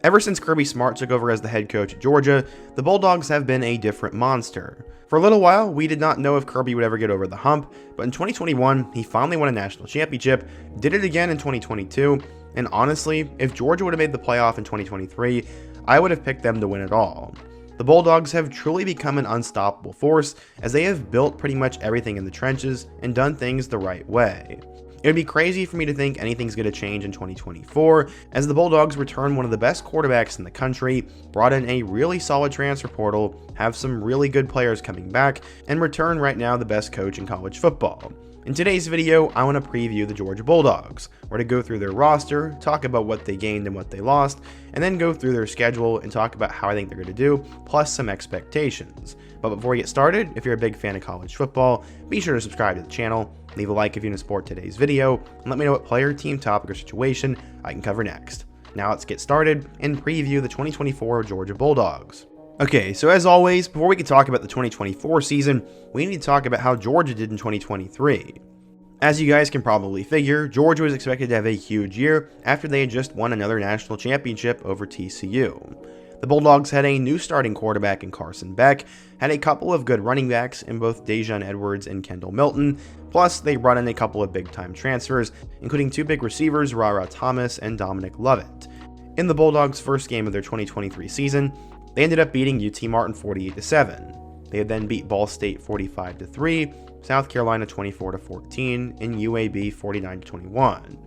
Ever since Kirby Smart took over as the head coach at Georgia, the Bulldogs have been a different monster. For a little while, we did not know if Kirby would ever get over the hump, but in 2021, he finally won a national championship, did it again in 2022, and honestly, if Georgia would have made the playoff in 2023, I would have picked them to win it all. The Bulldogs have truly become an unstoppable force, as they have built pretty much everything in the trenches and done things the right way. It would be crazy for me to think anything's going to change in 2024, as the Bulldogs return one of the best quarterbacks in the country, brought in a really solid transfer portal, have some really good players coming back, and return right now the best coach in college football. In today's video, I want to preview the Georgia Bulldogs. We're going to go through their roster, talk about what they gained and what they lost, and then go through their schedule and talk about how I think they're going to do, plus some expectations. But before we get started, if you're a big fan of college football, be sure to subscribe to the channel, leave a like if you want to support today's video, and let me know what player, team, topic, or situation I can cover next. Now let's get started and preview the 2024 Georgia Bulldogs. Okay, so as always, before we can talk about the 2024 season, we need to talk about how Georgia did in 2023. As you guys can probably figure, Georgia was expected to have a huge year after they had just won another national championship over TCU. The Bulldogs had a new starting quarterback in Carson Beck, had a couple of good running backs in both Dejon Edwards and Kendall Milton, plus they brought in a couple of big-time transfers, including two big receivers, Rara Thomas and Dominic Lovett. In the Bulldogs' first game of their 2023 season, they ended up beating UT Martin 48-7. They had then beat Ball State 45-3, South Carolina 24-14, and UAB 49-21.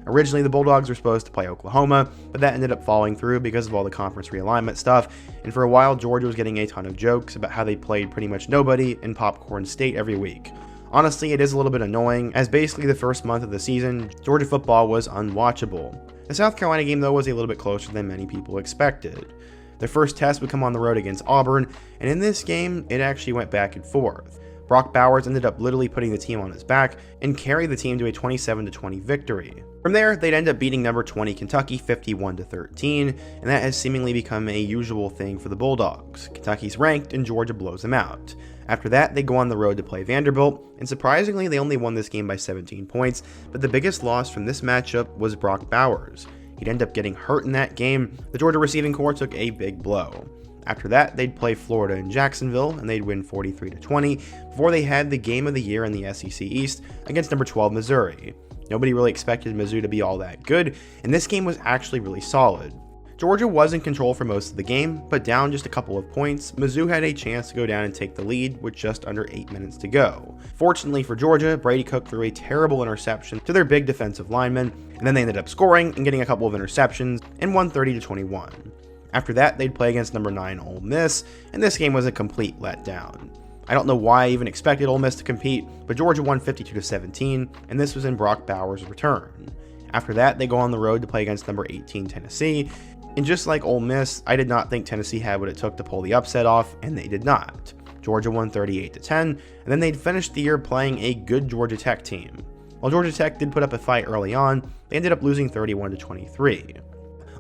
Originally, the Bulldogs were supposed to play Oklahoma, but that ended up falling through because of all the conference realignment stuff, and for a while, Georgia was getting a ton of jokes about how they played pretty much nobody in Popcorn State every week. Honestly, it is a little bit annoying, as basically the first month of the season, Georgia football was unwatchable. The South Carolina game, though, was a little bit closer than many people expected. Their first test would come on the road against Auburn, and in this game, it actually went back and forth. Brock Bowers ended up literally putting the team on his back and carried the team to a 27-20 victory. From there, they'd end up beating number 20 Kentucky 51-13, and that has seemingly become a usual thing for the Bulldogs. Kentucky's ranked and Georgia blows them out. After that, they go on the road to play Vanderbilt, and surprisingly, they only won this game by 17 points, but the biggest loss from this matchup was Brock Bowers. He'd end up getting hurt in that game. The Georgia receiving corps took a big blow. After that, they'd play Florida in Jacksonville, and they'd win 43-20, before they had the game of the year in the SEC East against number 12 Missouri. Nobody really expected Mizzou to be all that good, and this game was actually really solid. Georgia was in control for most of the game, but down just a couple of points, Mizzou had a chance to go down and take the lead with just under 8 minutes to go. Fortunately for Georgia, Brady Cook threw a terrible interception to their big defensive lineman, and then they ended up scoring and getting a couple of interceptions and won 30-21. After that, they'd play against number 9 Ole Miss, and this game was a complete letdown. I don't know why I even expected Ole Miss to compete, but Georgia won 52-17, and this was in Brock Bowers' return. After that, they go on the road to play against number 18 Tennessee, and just like Ole Miss, I did not think Tennessee had what it took to pull the upset off, and they did not. Georgia won 38-10, and then they'd finished the year playing a good Georgia Tech team. While Georgia Tech did put up a fight early on, they ended up losing 31-23.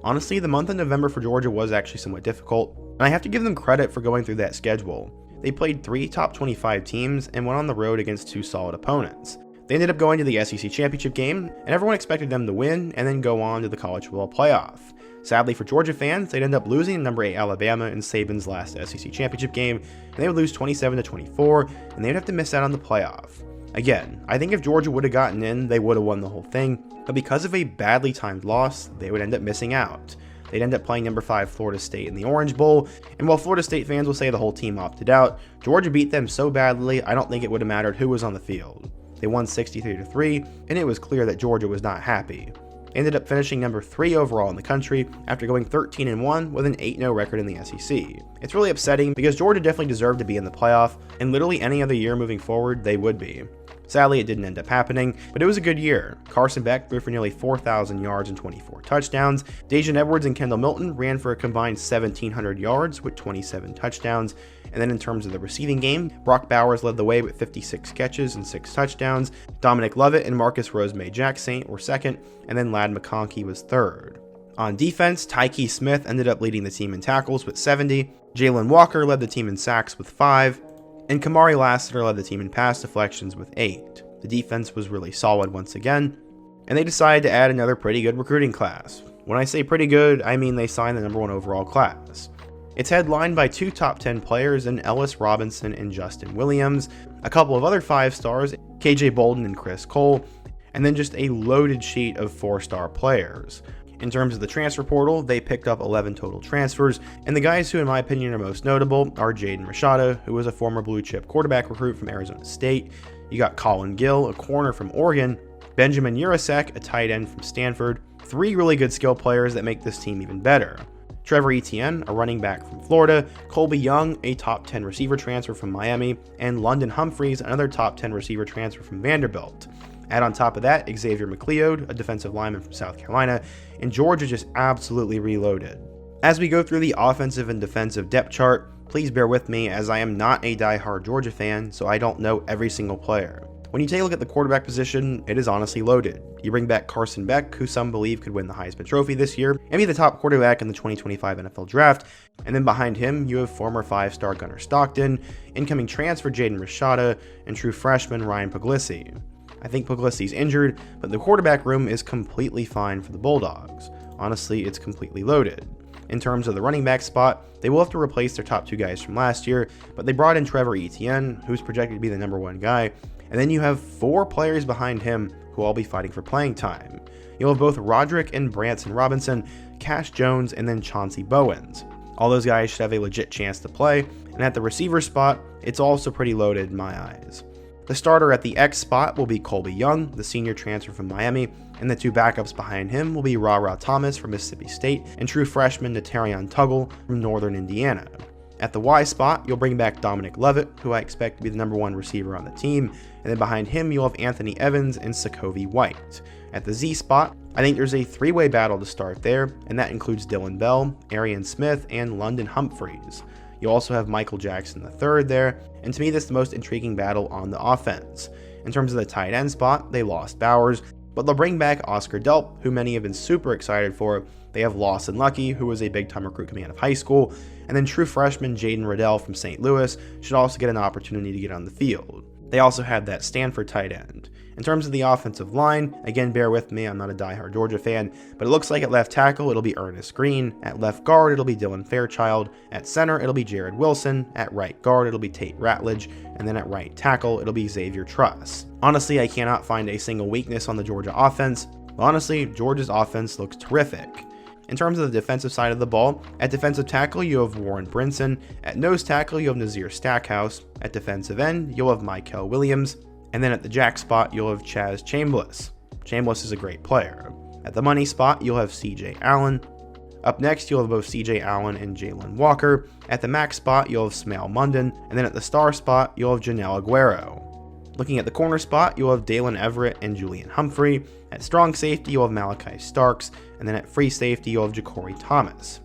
Honestly, the month of November for Georgia was actually somewhat difficult, and I have to give them credit for going through that schedule. They played 3 top 25 teams and went on the road against 2 solid opponents. They ended up going to the SEC championship game, and everyone expected them to win and then go on to the college football playoff. Sadly for Georgia fans, they'd end up losing to number 8 Alabama in Saban's last SEC championship game, and they would lose 27-24, and they'd have to miss out on the playoff. Again, I think if Georgia would have gotten in, they would have won the whole thing, but because of a badly timed loss, they would end up missing out. They'd end up playing number 5 Florida State in the Orange Bowl, and while Florida State fans will say the whole team opted out, Georgia beat them so badly, I don't think it would have mattered who was on the field. They won 63-3, and it was clear that Georgia was not happy. They ended up finishing number 3 overall in the country after going 13-1 with an 8-0 record in the SEC. It's really upsetting because Georgia definitely deserved to be in the playoff, and literally any other year moving forward, they would be. Sadly, it didn't end up happening, but it was a good year. Carson Beck threw for nearly 4,000 yards and 24 touchdowns. Dejon Edwards and Kendall Milton ran for a combined 1,700 yards with 27 touchdowns. And then in terms of the receiving game, Brock Bowers led the way with 56 catches and 6 touchdowns. Dominic Lovett and Marcus Rosemay-Jacksaint were second, and then Ladd McConkey was third. On defense, Tyke Smith ended up leading the team in tackles with 70. Jalen Walker led the team in sacks with 5. And Kamari Lassiter led the team in pass deflections with 8. The defense was really solid once again, and they decided to add another pretty good recruiting class. When I say pretty good, I mean they signed the number 1 overall class. It's headlined by 2 top 10 players in Ellis Robinson and Justin Williams, a couple of other 5 stars, KJ Bolden and Chris Cole, and then just a loaded sheet of 4-star players. In terms of the transfer portal, they picked up 11 total transfers, and the guys who in my opinion are most notable are Jaden Rashada, who was a former blue chip quarterback recruit from Arizona State. You got Colin Gill, a corner from Oregon, Benjamin Urasek, a tight end from Stanford, 3 really good skill players that make this team even better. Trevor Etienne, a running back from Florida, Colby Young, a top 10 receiver transfer from Miami, and London Humphreys, another top 10 receiver transfer from Vanderbilt. Add on top of that, Xavier McLeod, a defensive lineman from South Carolina, and Georgia just absolutely reloaded. As we go through the offensive and defensive depth chart, please bear with me as I am not a die-hard Georgia fan, so I don't know every single player. When you take a look at the quarterback position, it is honestly loaded. You bring back Carson Beck, who some believe could win the Heisman Trophy this year, and be the top quarterback in the 2025 NFL Draft, and then behind him, you have former 5-star Gunnar Stockton, incoming transfer Jaden Rashada, and true freshman Ryan Puglisi. I think Puglisi's injured, but the quarterback room is completely fine for the Bulldogs. Honestly, it's completely loaded. In terms of the running back spot, they will have to replace their top 2 guys from last year, but they brought in Trevor Etienne, who's projected to be the number 1 guy, and then you have 4 players behind him who will all be fighting for playing time. You'll have both Roderick and Branson Robinson, Cash Jones, and then Chauncey Bowens. All those guys should have a legit chance to play, and at the receiver spot, it's also pretty loaded in my eyes. The starter at the X spot will be Colby Young, the senior transfer from Miami, and the 2 backups behind him will be Ra Thomas from Mississippi State and true freshman Natarion Tuggle from Northern Indiana. At the Y spot, you'll bring back Dominic Lovett, who I expect to be the number 1 receiver on the team, and then behind him you'll have Anthony Evans and Sokovie White. At the Z spot, I think there's a 3-way battle to start there, and that includes Dylan Bell, Arian Smith, and London Humphreys. You'll also have Michael Jackson III there, and to me this is the most intriguing battle on the offense. In terms of the tight end spot, they lost Bowers, but they'll bring back Oscar Delp, who many have been super excited for. They have Lawson Lucky, who was a big-time recruit coming out of high school, and then true freshman Jaden Riddell from St. Louis should also get an opportunity to get on the field. They also have that Stanford tight end. In terms of the offensive line, again, bear with me, I'm not a diehard Georgia fan, but it looks like at left tackle, it'll be Ernest Green. At left guard, it'll be Dylan Fairchild. At center, it'll be Jared Wilson. At right guard, it'll be Tate Ratledge. And then at right tackle, it'll be Xavier Truss. Honestly, I cannot find a single weakness on the Georgia offense. But honestly, Georgia's offense looks terrific. In terms of the defensive side of the ball, at defensive tackle, you have Warren Brinson. At nose tackle, you have Nazir Stackhouse. At defensive end, you'll have Michael Williams. And then at the jack spot, you'll have Chaz Chambliss. Chambliss is a great player. At the money spot, you'll have CJ Allen. Up next, you'll have both CJ Allen and Jalen Walker. At the max spot, you'll have Smail Munden. And then at the star spot, you'll have Janelle Aguero. Looking at the corner spot, you'll have Dalen Everett and Julian Humphrey. At strong safety, you'll have Malachi Starks. And then at free safety, you'll have Ja'Cory Thomas.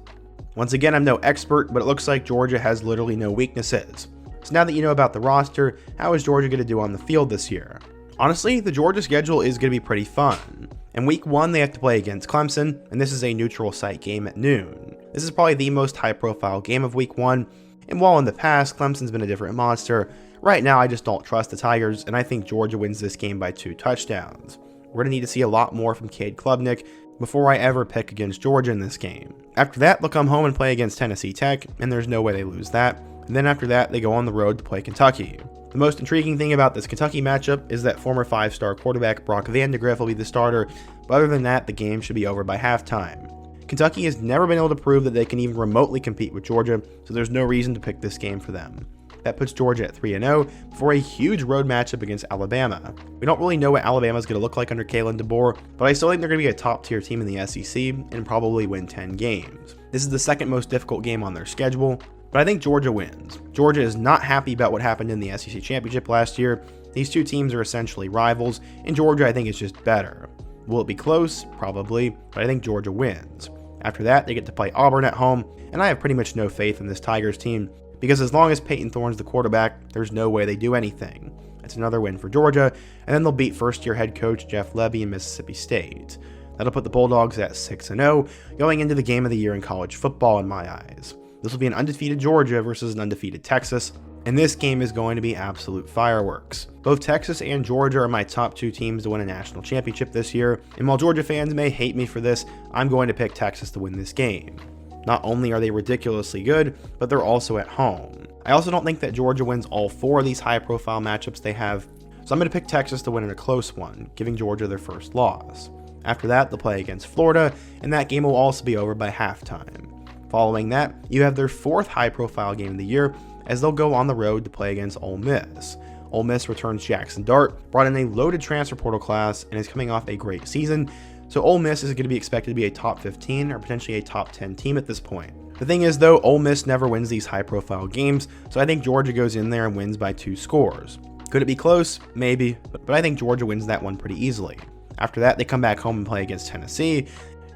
Once again, I'm no expert, but it looks like Georgia has literally no weaknesses. So now that you know about the roster, how is Georgia going to do on the field this year? Honestly, the Georgia schedule is going to be pretty fun. In week 1, they have to play against Clemson, and this is a neutral site game at noon. This is probably the most high-profile game of week 1, and while in the past, Clemson's been a different monster, right now I just don't trust the Tigers, and I think Georgia wins this game by 2 touchdowns. We're going to need to see a lot more from Cade Klubnik before I ever pick against Georgia in this game. After that, they'll come home and play against Tennessee Tech, and there's no way they lose that. And then after that, they go on the road to play Kentucky. The most intriguing thing about this Kentucky matchup is that former 5-star quarterback Brock Vandegrift will be the starter, but other than that, the game should be over by halftime. Kentucky has never been able to prove that they can even remotely compete with Georgia, so there's no reason to pick this game for them. That puts Georgia at 3-0 for a huge road matchup against Alabama. We don't really know what Alabama is going to look like under Kalen DeBoer, but I still think they're going to be a top-tier team in the SEC and probably win 10 games. This is the second most difficult game on their schedule, but I think Georgia wins. Georgia is not happy about what happened in the SEC Championship last year. These two teams are essentially rivals, and Georgia I think is just better. Will it be close? Probably, but I think Georgia wins. After that, they get to play Auburn at home, and I have pretty much no faith in this Tigers team, because as long as Peyton Thorne's the quarterback, there's no way they do anything. It's another win for Georgia, and then they'll beat first-year head coach Jeff Lebby in Mississippi State. That'll put the Bulldogs at 6-0, going into the game of the year in college football in my eyes. This will be an undefeated Georgia versus an undefeated Texas, And this game is going to be absolute fireworks. Both Texas and Georgia are my top 2 teams to win a national championship this year, and while Georgia fans may hate me for this, I'm going to pick Texas to win this game. Not only are they ridiculously good, but they're also at home. I also don't think that Georgia wins all 4 of these high-profile matchups they have, so I'm going to pick Texas to win in a close one, giving Georgia their first loss. After that, they'll play against Florida, and that game will also be over by halftime. Following that, you have their 4th high-profile game of the year, as they'll go on the road to play against Ole Miss. Ole Miss returns Jackson Dart, brought in a loaded transfer portal class, and is coming off a great season, so Ole Miss is going to be expected to be a top 15 or potentially a top 10 team at this point. The thing is though, Ole Miss never wins these high-profile games, so I think Georgia goes in there and wins by 2 scores. Could it be close? Maybe, but I think Georgia wins that one pretty easily. After that, they come back home and play against Tennessee,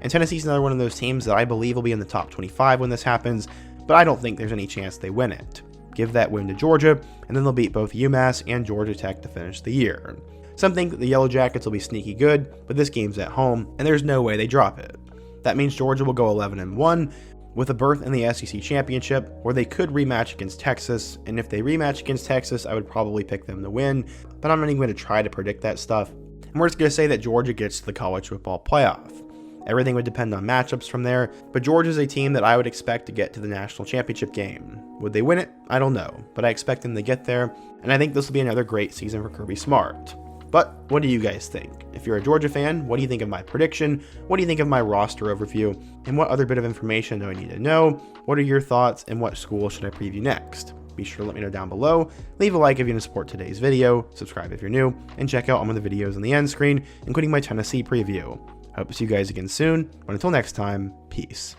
and Tennessee's another one of those teams that I believe will be in the top 25 when this happens, but I don't think there's any chance they win it. Give that win to Georgia, and then they'll beat both UMass and Georgia Tech to finish the year. Some think that the Yellow Jackets will be sneaky good, but this game's at home, and there's no way they drop it. That means Georgia will go 11-1, with a berth in the SEC Championship, where they could rematch against Texas, and if they rematch against Texas, I would probably pick them to win, but I'm not even going to try to predict that stuff. And we're just going to say that Georgia gets to the college football playoff. Everything would depend on matchups from there, but Georgia's a team that I would expect to get to the national championship game. Would they win it? I don't know, but I expect them to get there, and I think this will be another great season for Kirby Smart. But what do you guys think? If you're a Georgia fan, what do you think of my prediction? What do you think of my roster overview? And what other bit of information do I need to know? What are your thoughts, and what school should I preview next? Be sure to let me know down below, leave a like if you want to support today's video, subscribe if you're new, and check out all of the videos on the end screen, including my Tennessee preview. I hope to see you guys again soon, but until next time, peace.